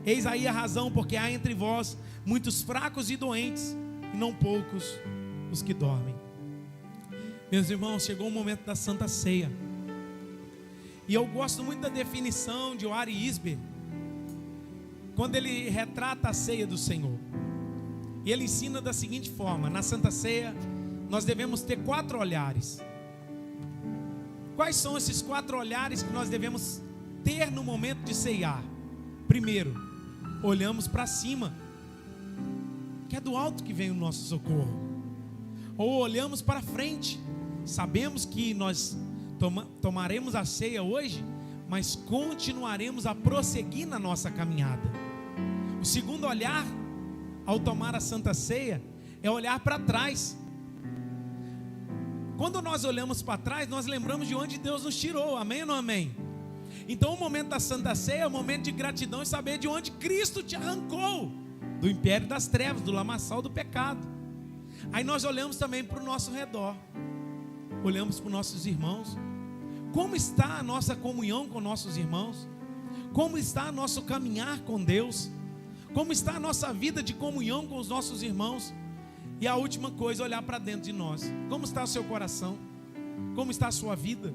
Eis aí a razão, porque há entre vós muitos fracos e doentes, e não poucos os que dormem. Meus irmãos, chegou o momento da Santa Ceia, e eu gosto muito da definição de Ori Isber, quando ele retrata a ceia do Senhor. E ele ensina da seguinte forma: na Santa Ceia nós devemos ter 4 olhares. Quais são esses 4 olhares que nós devemos ter no momento de ceiar? Primeiro, olhamos para cima, que é do alto que vem o nosso socorro. Ou olhamos para frente, sabemos que nós tomaremos a ceia hoje, mas continuaremos a prosseguir na nossa caminhada. O segundo olhar, ao tomar a Santa Ceia, é olhar para trás. Quando nós olhamos para trás, nós lembramos de onde Deus nos tirou, amém ou não amém? Então o momento da Santa Ceia é o momento de gratidão e saber de onde Cristo te arrancou, do império das trevas, do lamaçal do pecado. Aí nós olhamos também para o nosso redor, olhamos para os nossos irmãos. Como está a nossa comunhão com nossos irmãos? Como está o nosso caminhar com Deus? Como está a nossa vida de comunhão com os nossos irmãos? E a última coisa, olhar para dentro de nós. Como está o seu coração? Como está a sua vida?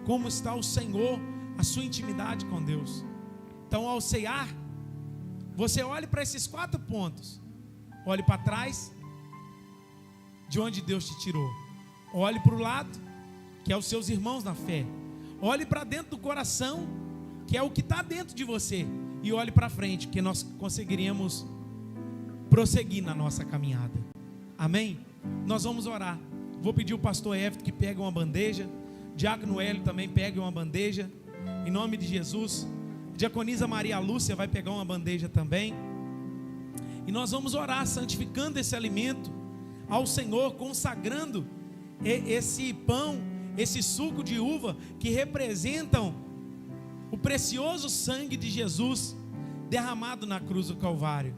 Como está o Senhor, a sua intimidade com Deus? Então, ao ceiar, você olhe para esses 4 pontos. Olhe para trás, de onde Deus te tirou. Olhe para o lado, que é os seus irmãos na fé. Olhe para dentro do coração, que é o que está dentro de você. E olhe para frente, que nós conseguiríamos prosseguir na nossa caminhada. Amém? Nós vamos orar. Vou pedir o pastor Everton que pegue uma bandeja. Diácono Hélio também pegue uma bandeja. Em nome de Jesus. Diaconisa Maria Lúcia vai pegar uma bandeja também. E nós vamos orar, santificando esse alimento ao Senhor, consagrando esse pão, esse suco de uva, que representam o precioso sangue de Jesus derramado na cruz do Calvário.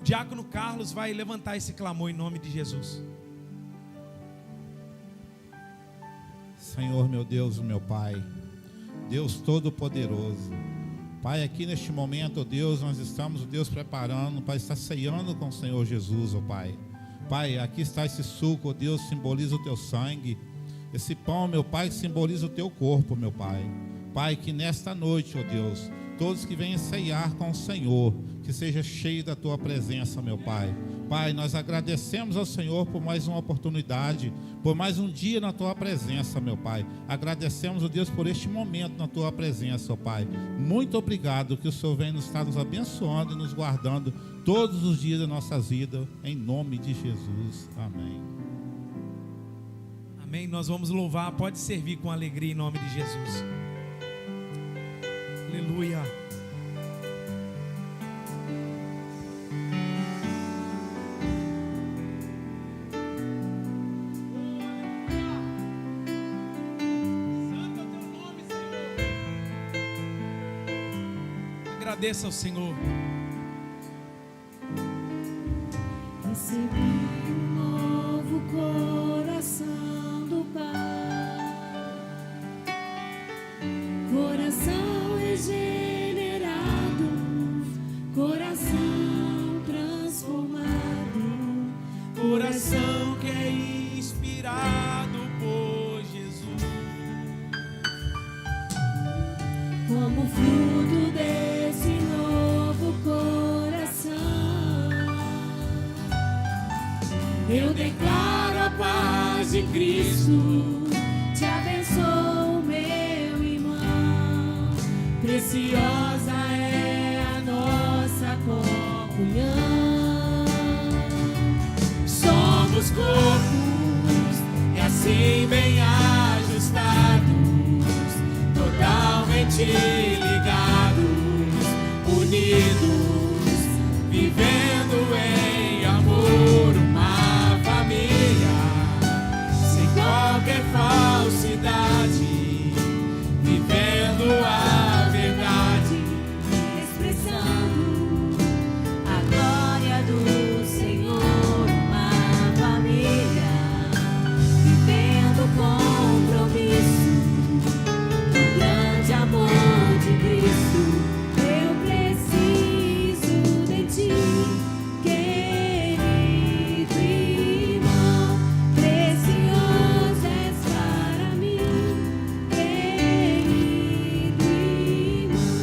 Diácono Carlos vai levantar esse clamor em nome de Jesus. Senhor, meu Deus, meu Pai, Deus Todo-Poderoso, Pai, aqui neste momento, ó Deus, nós estamos, ó Deus, preparando para estar ceando com o Senhor Jesus, ó Pai. Pai, aqui está esse suco, ó Deus, simboliza o teu sangue. Esse pão, meu Pai, simboliza o teu corpo, meu Pai. Pai, que nesta noite, ó Deus, todos que venham ceiar com o Senhor, que seja cheio da tua presença, meu Pai. Pai, nós agradecemos ao Senhor por mais uma oportunidade, por mais um dia na tua presença, meu Pai. Agradecemos, ó Deus, por este momento na tua presença, ó Pai. Muito obrigado que o Senhor vem nos abençoando e nos guardando todos os dias da nossa vida, em nome de Jesus. Amém. Amém. Nós vamos louvar, pode servir com alegria em nome de Jesus. Aleluia. Agradeça ao Senhor. Recebi um novo coração do Pai, coração regenerado, coração transformado, Coração que é inspirado por Jesus. como fruto desse novo coração. Eu declaro a paz de Cristo, te abençoo, meu irmão. Preciosa é a nossa comunhão. Somos corpos e assim bem ajustados, totalmente ligados, unidos, vivendo em amor, uma família, sem qualquer falsidade, vivendo a verdade, expressando a glória do Senhor, uma família, vivendo compromisso, o grande amor de Cristo. Eu preciso de ti, querido irmão, precioso és para mim, querido irmão.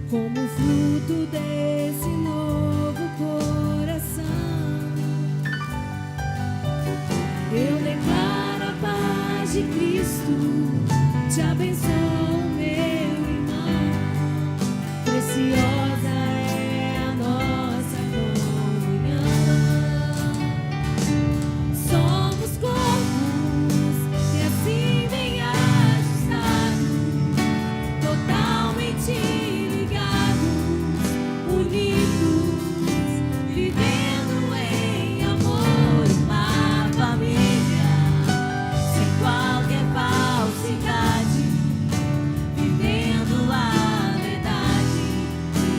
Como fruto desse novo coração, eu declaro a paz de Cristo, te abençoo, meu irmão. Preciosa é a nossa comunhão. Somos corpos e assim bem ajustados, totalmente ligados, unidos, vivendo em amor, uma família, sem qualquer falsidade, vivendo a verdade,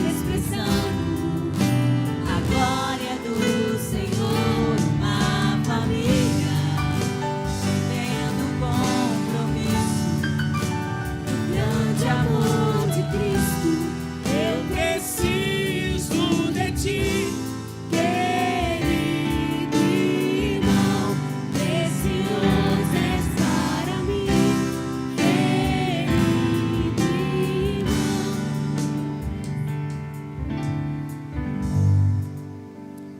expressando a glória do Senhor, uma família, vivendo compromisso, o grande amor de Cristo. Eu preciso de ti, querido irmão, precioso és para mim, querido irmão.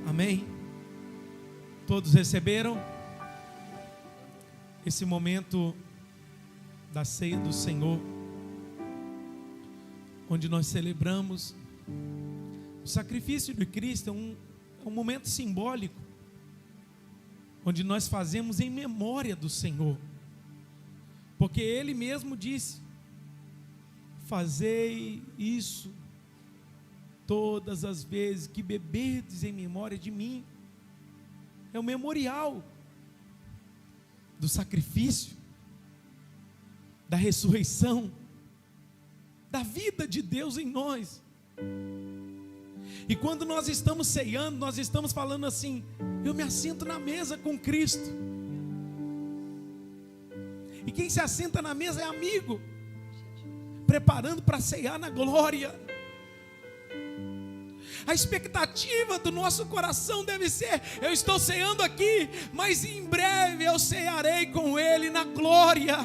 Amém. Todos receberam esse momento da ceia do Senhor, onde nós celebramos o sacrifício de Cristo. É um momento simbólico, onde nós fazemos em memória do Senhor, porque Ele mesmo disse: fazei isso todas as vezes que beberdes em memória de mim. É o memorial do sacrifício, da ressurreição, da vida de Deus em nós. E quando nós estamos ceando, nós estamos falando assim: eu me assento na mesa com Cristo. E quem se assenta na mesa é amigo, preparando para ceiar na glória. A expectativa do nosso coração deve ser: eu estou ceando aqui, mas em breve eu cearei com Ele na glória.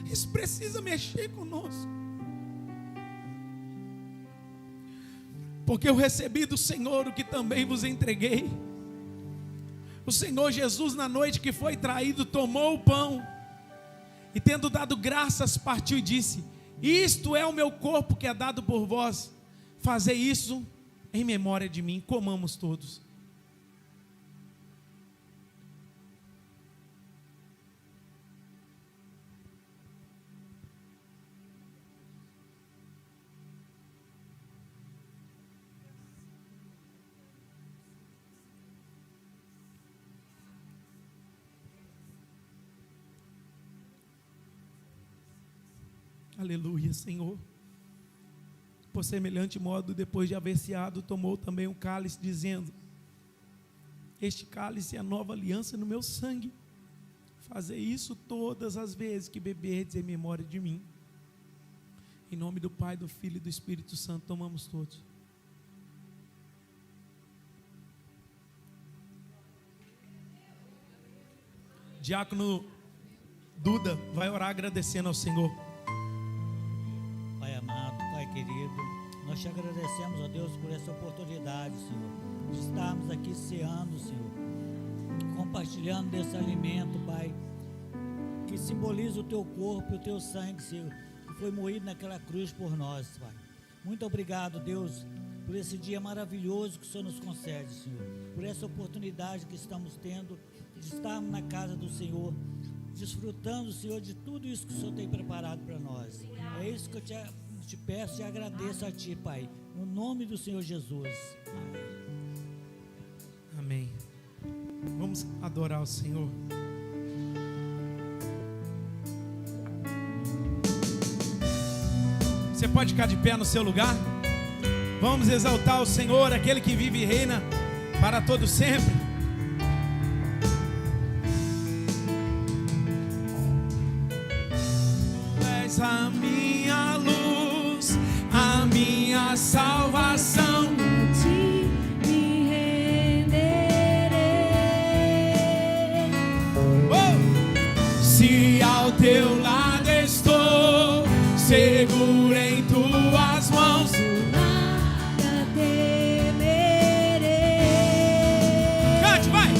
Isso precisa mexer conosco, porque eu recebi do Senhor o que também vos entreguei. O Senhor Jesus, na noite que foi traído, tomou o pão e, tendo dado graças, partiu e disse: isto é o meu corpo que é dado por vós, fazei isso em memória de mim. Comamos todos. Aleluia, Senhor. Por semelhante modo, depois de haver ceado, tomou também um cálice, dizendo: este cálice é a nova aliança no meu sangue. Fazei isso todas as vezes que beberdes em memória de mim. Em nome do Pai, do Filho e do Espírito Santo, tomamos todos. Diácono Duda vai orar agradecendo ao Senhor. Pai amado, Pai querido, nós te agradecemos, ó Deus, por essa oportunidade, Senhor, de estarmos aqui ceando, Senhor, compartilhando desse alimento, Pai, que simboliza o teu corpo e o teu sangue, Senhor, que foi moído naquela cruz por nós, Pai. Muito obrigado, Deus, por esse dia maravilhoso que o Senhor nos concede, Senhor, por essa oportunidade que estamos tendo de estarmos na casa do Senhor, desfrutando, Senhor, de tudo isso que o Senhor tem preparado para nós. É isso que eu te peço e agradeço a Ti, Pai, no nome do Senhor Jesus. Amém. Vamos adorar o Senhor. Você pode ficar de pé no seu lugar? Vamos exaltar o Senhor, aquele que vive e reina para todo sempre. A minha luz, a minha salvação, A ti me renderei. Se ao teu lado estou, seguro em tuas mãos, Eu nada temerei. cante, vai!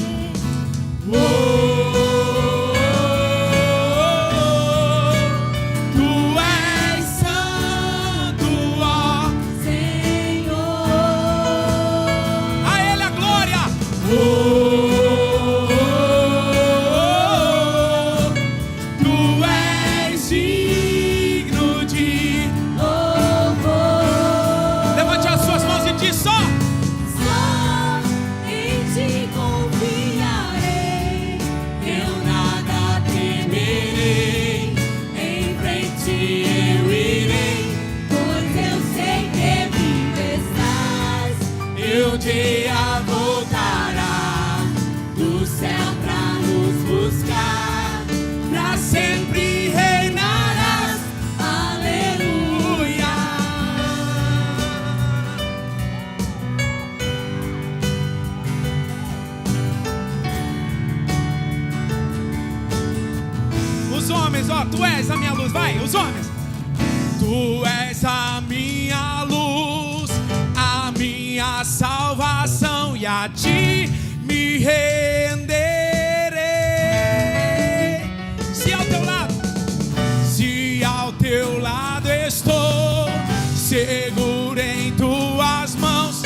Tu és a minha luz, vai, os homens. Tu és a minha luz, a minha salvação, e a ti me renderei. Se ao teu lado estou, seguro em tuas mãos.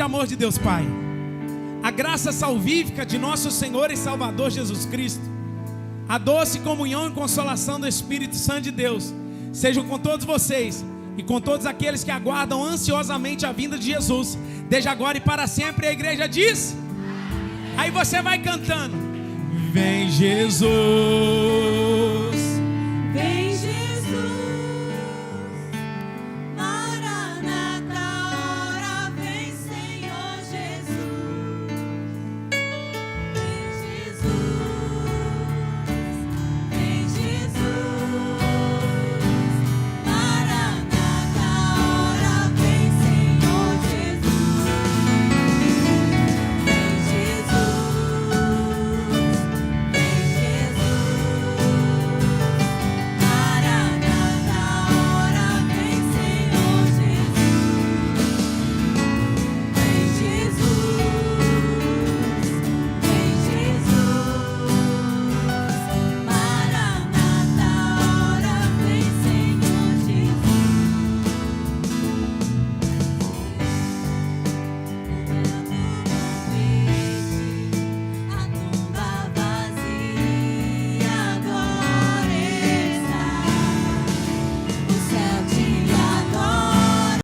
grande amor de Deus Pai, a graça salvífica de nosso Senhor e Salvador Jesus Cristo, a doce comunhão e consolação do Espírito Santo de Deus, sejam com todos vocês e com todos aqueles que aguardam ansiosamente a vinda de Jesus, desde agora e para sempre. A igreja diz. Aí você vai cantando: vem Jesus.